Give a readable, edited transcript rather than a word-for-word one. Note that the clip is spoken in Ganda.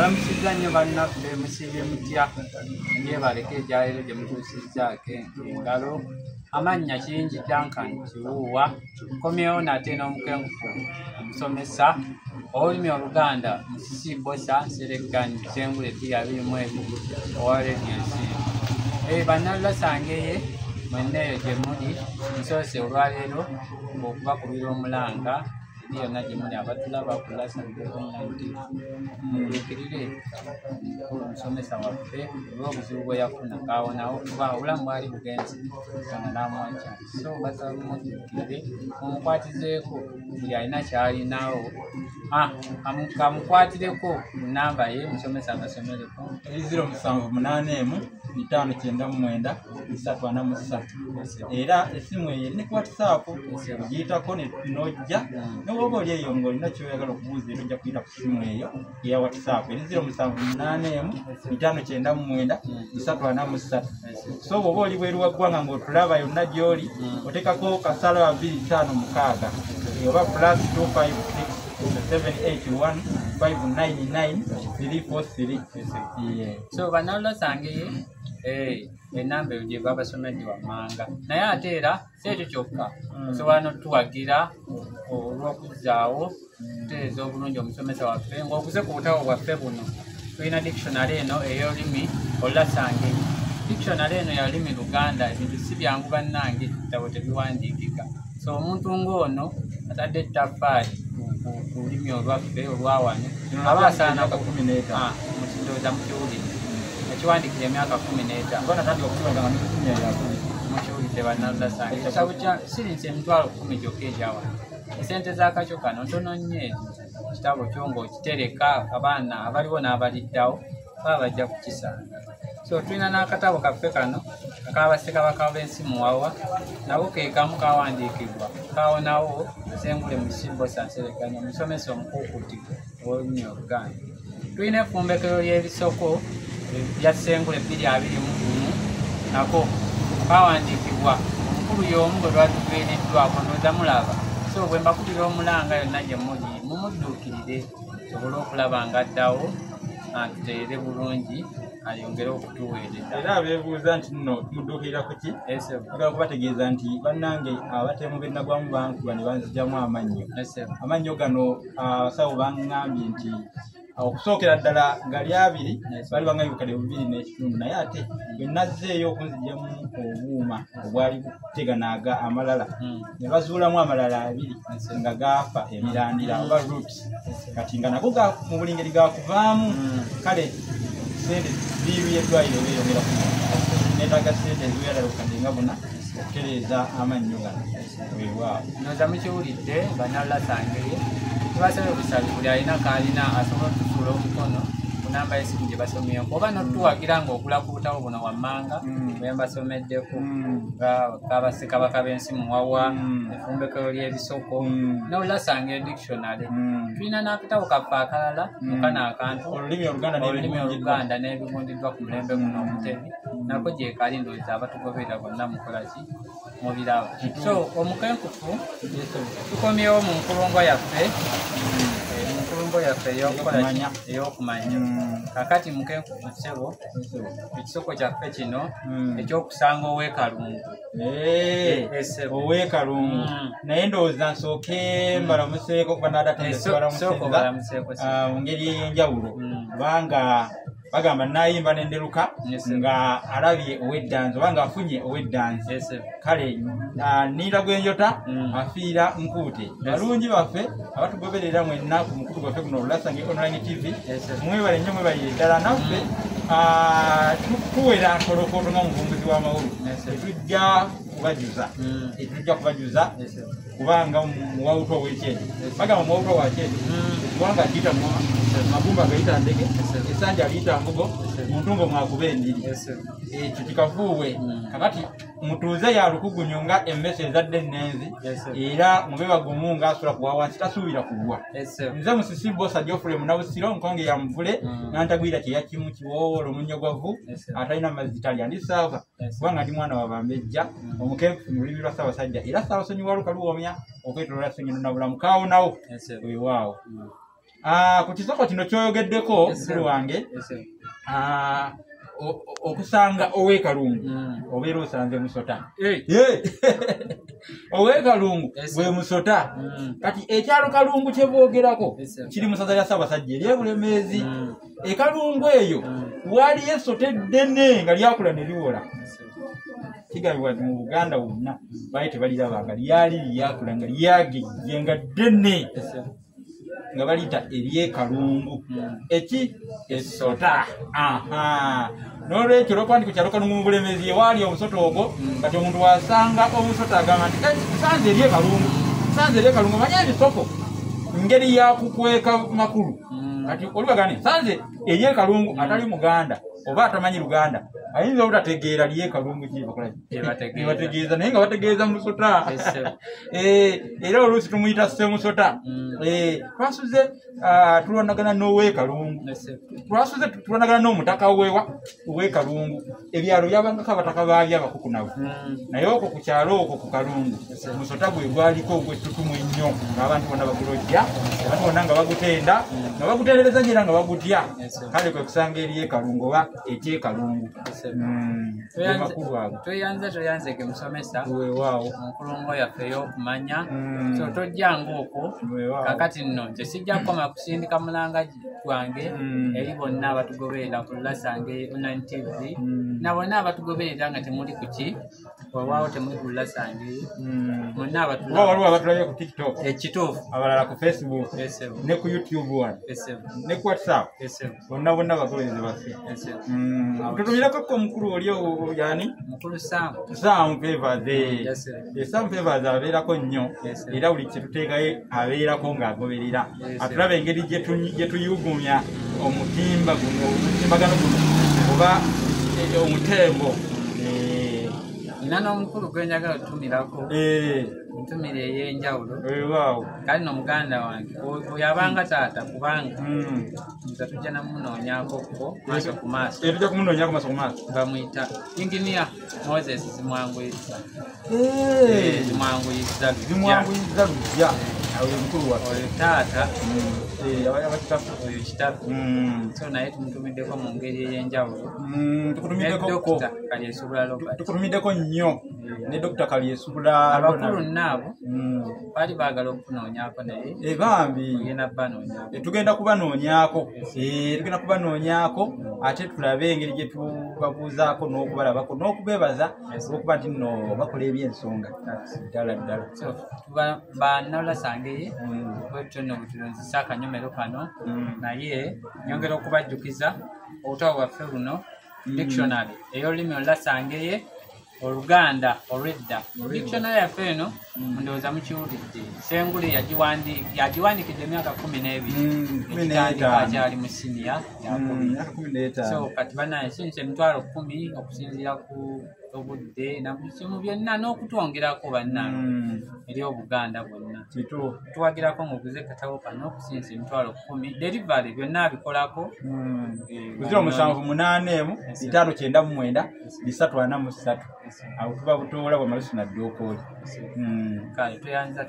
Balamusiza nnyo bannaffe musiibye mutya yebaleka egyaliro gye mutuusizzaako engalo amannya kingi Duncan Kiwuuwa nkomyewo nate n'omukenkufu omusomesa olulimi Oluganda Musisi Bosa Seregani Sengule 2021 owa Radio Ensimbi bannallasangeye mwenneeyo gye muli nsoose olwaleero okubakubira omulanga yonna gye muli abatulaba kulasa mulukirire omusomesa waffe olw'obuzibu bwe yafuna kaawonawo kuba obulamu bwali bugenzi namwaca so basamujjukire mumukwatizeeko buli alina kyalinawo kamukwatireko namba ye musomesa agasomereko 0781599343 era esimu eyo ne ku WhatsApp ogiyitako nojja n'oba oli eyo ng'olina kyoyagala okubuuza era ojja kuyita ku simu eyo eya WhatsApp 0781599343 so bw'oba oli bweru wa ggwanga ng'otulaba yonna gy'oli oteekako kasala 256 oba +256781599 so banallasangeye enamba eyo gye babasomedde wammanga naye ate era si ekyo kyokka osobola n'otuwagira olw'okuzaawo tutereeza obulungi omusomesa waffe ng'okuze ku butabo bwaffe buno tulina dictionary eno ey'olulimi Olulasangeye. Dictionary eno ya lulimi Luganda ebintu si byangu bannange ebitabo tebiwandiikika so omuntu ng'ono atadde ettaffaali ku lulimi olwaffe olwawano aba asaana mukindooza mukiwulire ekiwandiikira emyaka 15 mukiwulidde bannallasangeye ekitabo kya sirinsi emitwalo 10 gyokka egyawano esente z'akakyo kano ntono nnyo ekitabo kyo ng'okitereka abaana abaliwo n'abaliddawo baba bajja kukisanga so tulina n'akatabo kaffe kano ak'Abassekabaka b'ensi muwawa nabo ke kamu kawandiikibwa kaawonawo Sengule Musisi Bosa Seregani omusomesa omukuukuuti w'olulimi Oluganda. Tulina effumbekero ly'ebisoko bya Sengule 2021 nako kawandiikibwa omukulu y'omu bwe lwatubeereddwako ndooza mulaba so bwe mbakubira omulanga yonna gye muli mumudduukirire sobole okulaba ngaddawo tuteere bulungi ayongere okutuweereza era abeebuuza nti nno tumuddukirira ku ki agala kubategeeza nti bannange abatemu bennagwamu bankuba ne banzijamu amannyo gano abasawo baŋŋambye nti okusookera ddala gali 2 bali bangayibukade 2.5 naye ate bwe nazzeeyo okunzijamu obuuma obwali buteganaaga amalala ne bazuulamu amalala 2 nga gaafa emirandira oba roots kati nga nago mu buli ngeri gaakuvaamu kale sente biiru y'eddwaliro beeyongera ku neetaaga sente eziwera lukadde nga buna okutereeza amannyo gano weewaawo nooza mukiwulidde bannallasangeye tubasabye obusabi buli alina kaalina asobola otusuula omukono ku namba y'essimu gye basomyeko oba n'otuwagira ng'ogula ku butabo buno wammanga bwe mbasomeddeko k'Abassekabaka b'ensi muwawa effumbekero ly'ebisoko n'Olulasangeye dictionary tulina n'akatabo kaffe akalala mukana akantu olulimi Oluganda n'ebigundiddwa ku mulembe guno Omutebi nako gye kali ndowooza abatugoberera bonna mukolaki mubiraba so omukenkufu tukomyewo mu nkulungo yaffe ey'okumanya kakati mukenkufu ssebo ekisoko kyaffe kino ekyokusanga Ow'ekalungu Ow'ekalungu naye ndowooza nsooke mbalamuseeko kuba naadatemubalamuseeko mu ngeri ey'enjawulo kubanga bagamba nayimba nenderuka nga alabye ow'eddanzi oba nga afunye ow'eddanzi kale niira gwenjota afiira nkuute balungi baffe abatugoberera mwenna ku mukulu gwaffe guno Olulasangeye Online TV mwebale nnyo mwebalire ddala naffe tuwera ntolokooto nga muvumbuzi w'amawulu etujja kubajuza kubanga muwawuto ow'ekyedi bagamba muwawuto wakyedi kubanga agiyita magumba agayita ndege esanja aliyita mbugo muntungo mwakuba endiri ekyo kikafuuwe kakati mutuuze yalukugunyu nga emmese ezadde ennenzi era mube bagumu ng'asula kuwa wansi tasuubira kugwa nze Musisi Bosa Geoffrey Munabusiro nkonge ya Muvule nantagwira kyeyakimu kiwoowoola omunyogwavu atalina mazzi talya ndi saava kubanga ndi mwana wa Bambejja omukenkufu mu lulimi lwa Ssaabasajja era Ssaabasonyi wa Luka luwomya okwetoloola Ssengendo na bulamu kaawonawo weewaawo ku kisoko kino kyoyogeddeko mukulu wange okusanga ow'ekalungu obeera osanze musota ow'ekalungu bwe musota kati ekyalo kalungu kye boogerako kiri mu ssaza lya Ssaabasajja ery'Ebulemeezi ekalungu eyo waliyo essota eddene nga lyakula ne liwola kigambibwa nti mu Buganda wonna baali tebalirabanga lyali lyakula nga lyagejje nga ddene nga baliyita ery'ekalungu eki essota n'olwekyo olwokuba nti ku kyalo kalungu mu Bulemeezi ewaali omusota ogwo kati omuntu wasanga omusota agamba nti nsanze ery'ekalungu manye ebisoko ngeri yakukweka makulu kati olibagane nsanze ery'ekalungu atali Muganda oba atamanyi Luganda ayinza obutategeera ly'ekalungu kyebategeeza naye nga bategeeza musota era oluusi tumuyita ssemusota twasuze tulwanagana n'ow'ekalungu twasuze tulwanagana n'omutaka ow'ekalungu ebyalo byabangako abataka baabyo abakuku nabo naye okwo ku kyalo okwo ku kalungu musota gwe gwaliko ogw'ettutumu ennyo ng'abantu bonna bagulojja abantu bonna nga bagutenda nga bagutendereza nnyera nga bagutya kale kwe kusanga ery'ekalungu oba ekyekalungu toyanze ke musomesa mukulungo yaffe ey'okumanya so tojjanga okwo kakati nno nze sijja kukoma kusindika mulanga gwange eri bonna abatugoberera ku Lulasange Online TV na bonna abatugoberera nga temuli kuki olwawo temuli ku Lulasange bonna abatulayo ku TikTok ekituufu abalala ku Facebook ne ku YouTube ne ku WhatsApp bonna bagoberezi baffe tutumirako ko mukulu oli yani mukulu Sam Favours Sam Favours abeerako nnyo era buli kye tuteekayo abeerako ng'agoberera atulaba engeri gye tuyugumya omutimbagano guno oba omutembo nina n'omukulu gwe njagala otutumirako ntumire ey'enjawulo kali n'omuganda wange oyo abanga taata kubanga nza tujja namunoonyaakokko maaso ku maaso tujja kumunoonyaako maaso ku maaso bamuyita Engineer Moses Zimwanguyiza lujja oyo mukulu waffe oyo taata oyo kitaffe so naye tumutumiddeko mu ngeri ey'enjawulo Dr. Kalyesuubula Robert tukutumiddeko nnyo ne Dr. Kalyesuubula abakulu nnaabo baali baagala okunoonyaako naye bambi tugenda kubanoonyaako ate tulabe engeri gye tubabuuzaako n'okubalabako n'okubeebaza olwokuba nti nno bakola ebyensonga ddala bannalulasange bwetutyo bwetulonzisa akanyomero kano naye nyongera okubajjukiza obutabo bwaffe buno dictionary ey'olulimi Olulasangeye Oluganda olw'edda dictionary yaffe eno ndowooza mukiwulidde Sengule yagiwandiikidde emyaka 12 ekitandika akyali mu siniya yakumi so kati banaye sinse emitwalo 10 okusinziira ku obudde na buli kimu byonna n'okutwongerako bannange eri Obuganda bwonna tuwagirako ng'oguze katabo kano okusinza emitwalo 10 delivery byonna bikolako 0715993 awo tuba butoola bwamalusu nadde okooli kale tweyanza